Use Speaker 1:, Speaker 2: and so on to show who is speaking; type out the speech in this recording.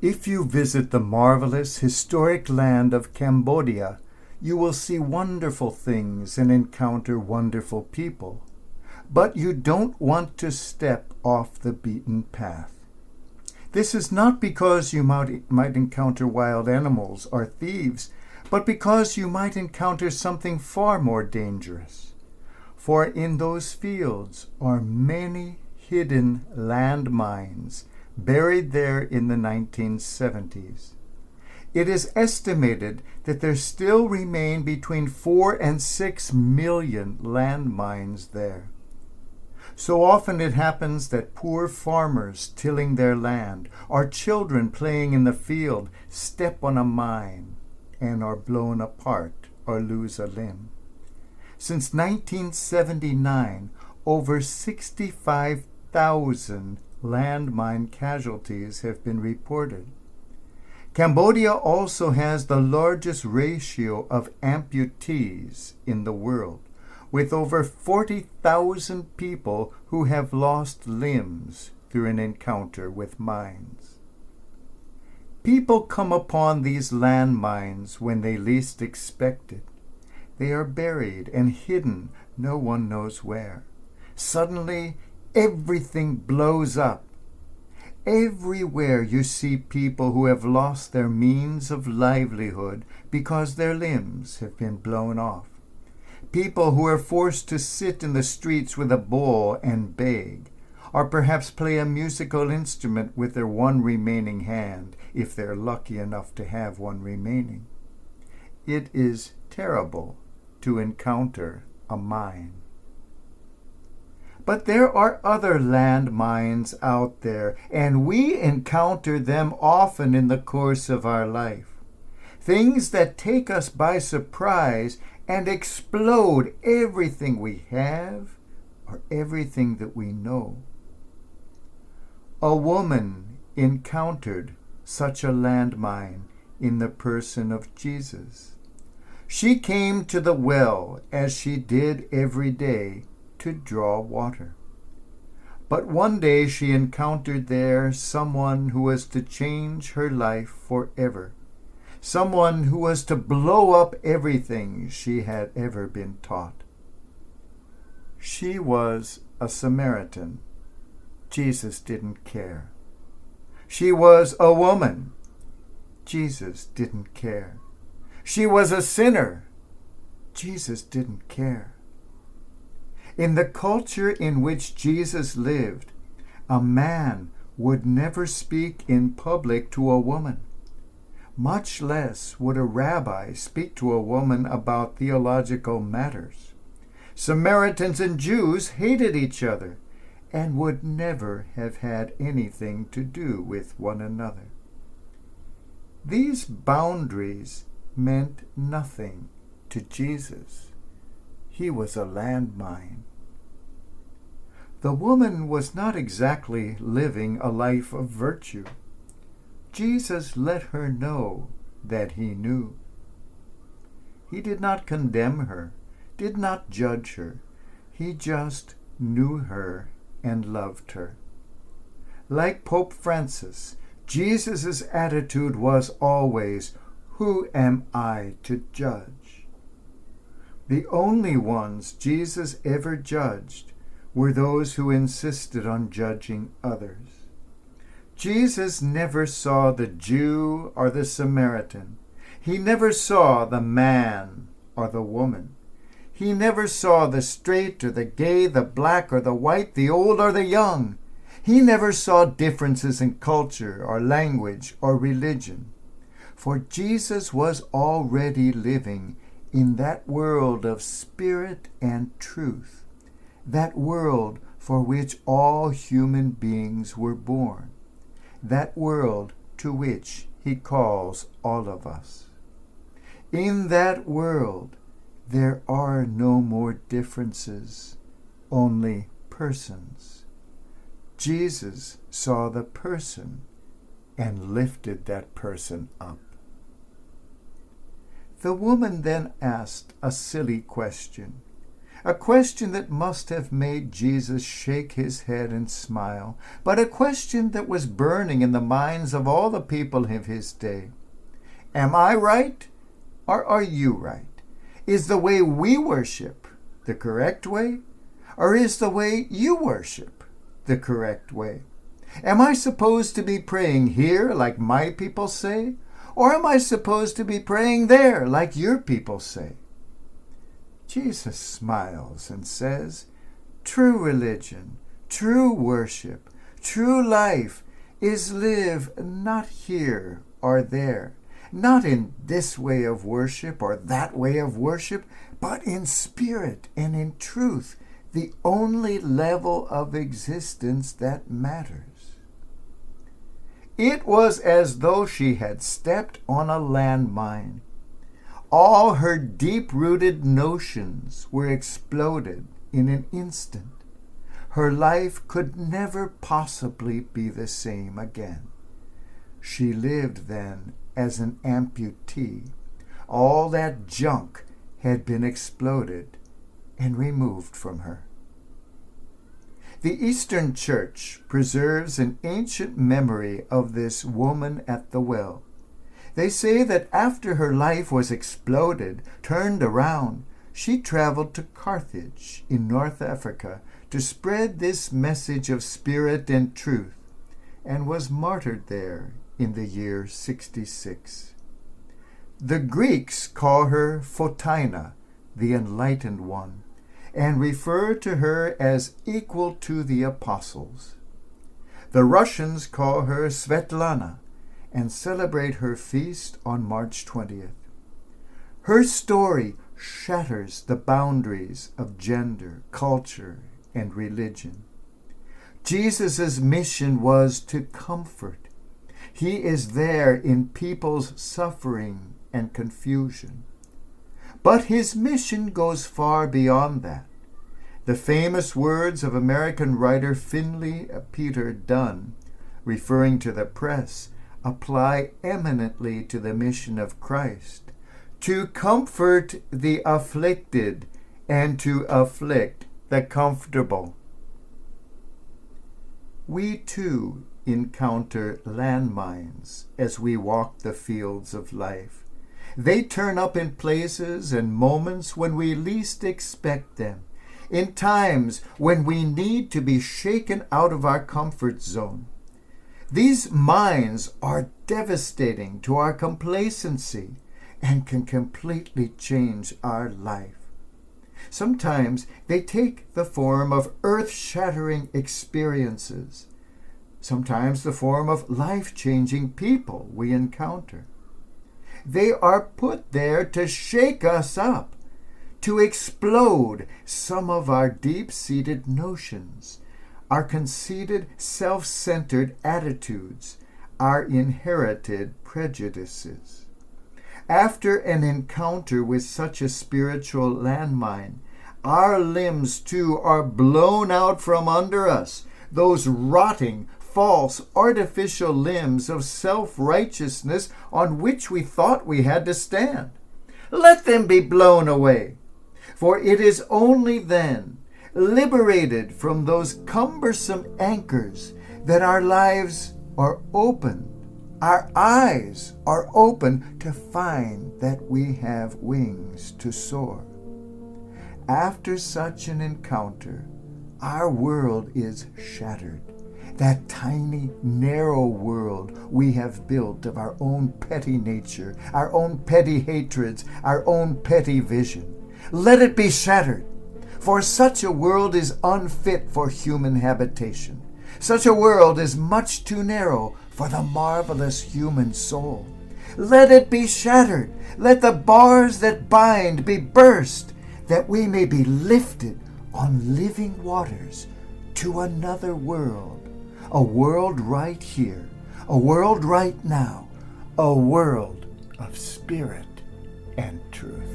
Speaker 1: If you visit the marvelous historic land of Cambodia, you will see wonderful things and encounter wonderful people. But you don't want to step off the beaten path. This is not because you might encounter wild animals or thieves, but because you might encounter something far more dangerous. For in those fields are many hidden landmines buried there in the 1970s. It is estimated that there still remain between 4 and 6 million landmines there. So often it happens that poor farmers tilling their land, or children playing in the field, step on a mine and are blown apart or lose a limb. Since 1979, over 65,000 landmine casualties have been reported. Cambodia also has the largest ratio of amputees in the world, with over 40,000 people who have lost limbs through an encounter with mines. People come upon these landmines when they least expect it. They are buried and hidden no one knows where. Suddenly, everything blows up. Everywhere you see people who have lost their means of livelihood because their limbs have been blown off. People who are forced to sit in the streets with a bowl and beg, or perhaps play a musical instrument with their one remaining hand, if they're lucky enough to have one remaining. It is terrible to encounter a mine. But there are other landmines out there, and we encounter them often in the course of our life. Things that take us by surprise and explode everything we have or everything that we know. A woman encountered such a landmine in the person of Jesus. She came to the well as she did every day to draw water. But one day she encountered there someone who was to change her life forever. Someone who was to blow up everything she had ever been taught. She was a Samaritan. Jesus didn't care. She was a woman. Jesus didn't care. She was a sinner. Jesus didn't care. In the culture in which Jesus lived, a man would never speak in public to a woman. Much less would a rabbi speak to a woman about theological matters. Samaritans and Jews hated each other and would never have had anything to do with one another. These boundaries meant nothing to Jesus. He was a landmine. The woman was not exactly living a life of virtue. Jesus let her know that he knew. He did not condemn her, did not judge her. He just knew her and loved her. Like Pope Francis, Jesus' attitude was always, "Who am I to judge?" The only ones Jesus ever judged were those who insisted on judging others. Jesus never saw the Jew or the Samaritan. He never saw the man or the woman. He never saw the straight or the gay, the black or the white, the old or the young. He never saw differences in culture or language or religion. For Jesus was already living in that world of spirit and truth, that world for which all human beings were born, that world to which he calls all of us. In that world, there are no more differences, only persons. Jesus saw the person and lifted that person up. The woman then asked a silly question. A question that must have made Jesus shake his head and smile, but a question that was burning in the minds of all the people of his day. Am I right, or are you right? Is the way we worship the correct way, or is the way you worship the correct way? Am I supposed to be praying here like my people say, or am I supposed to be praying there like your people say? Jesus smiles and says, true religion, true worship, true life is live not here or there, not in this way of worship or that way of worship, but in spirit and in truth, the only level of existence that matters. It was as though she had stepped on a landmine. All her deep-rooted notions were exploded in an instant. Her life could never possibly be the same again. She lived then as an amputee. All that junk had been exploded and removed from her. The Eastern Church preserves an ancient memory of this woman at the well. They say that after her life was exploded, turned around, she traveled to Carthage in North Africa to spread this message of spirit and truth, and was martyred there in the year 66. The Greeks call her Photina, the enlightened one, and refer to her as equal to the apostles. The Russians call her Svetlana and celebrate her feast on March 20th. Her story shatters the boundaries of gender, culture, and religion. Jesus' mission was to comfort. He is there in people's suffering and confusion. But his mission goes far beyond that. The famous words of American writer Finley Peter Dunne, referring to the press, apply eminently to the mission of Christ, to comfort the afflicted and to afflict the comfortable. We too encounter landmines as we walk the fields of life. They turn up in places and moments when we least expect them, in times when we need to be shaken out of our comfort zone. These mines are devastating to our complacency and can completely change our life. Sometimes they take the form of earth-shattering experiences, sometimes the form of life-changing people we encounter. They are put there to shake us up, to explode some of our deep-seated notions, our conceited, self-centered attitudes, our inherited prejudices. After an encounter with such a spiritual landmine, our limbs too are blown out from under us, those rotting, false, artificial limbs of self-righteousness on which we thought we had to stand. Let them be blown away, for it is only then, liberated from those cumbersome anchors, that our lives are open, our eyes are open to find that we have wings to soar. After such an encounter, our world is shattered. That tiny, narrow world we have built of our own petty nature, our own petty hatreds, our own petty vision. Let it be shattered, for such a world is unfit for human habitation. Such a world is much too narrow for the marvelous human soul. Let it be shattered. Let the bars that bind be burst, that we may be lifted on living waters to another world. A world right here, a world right now, a world of spirit and truth.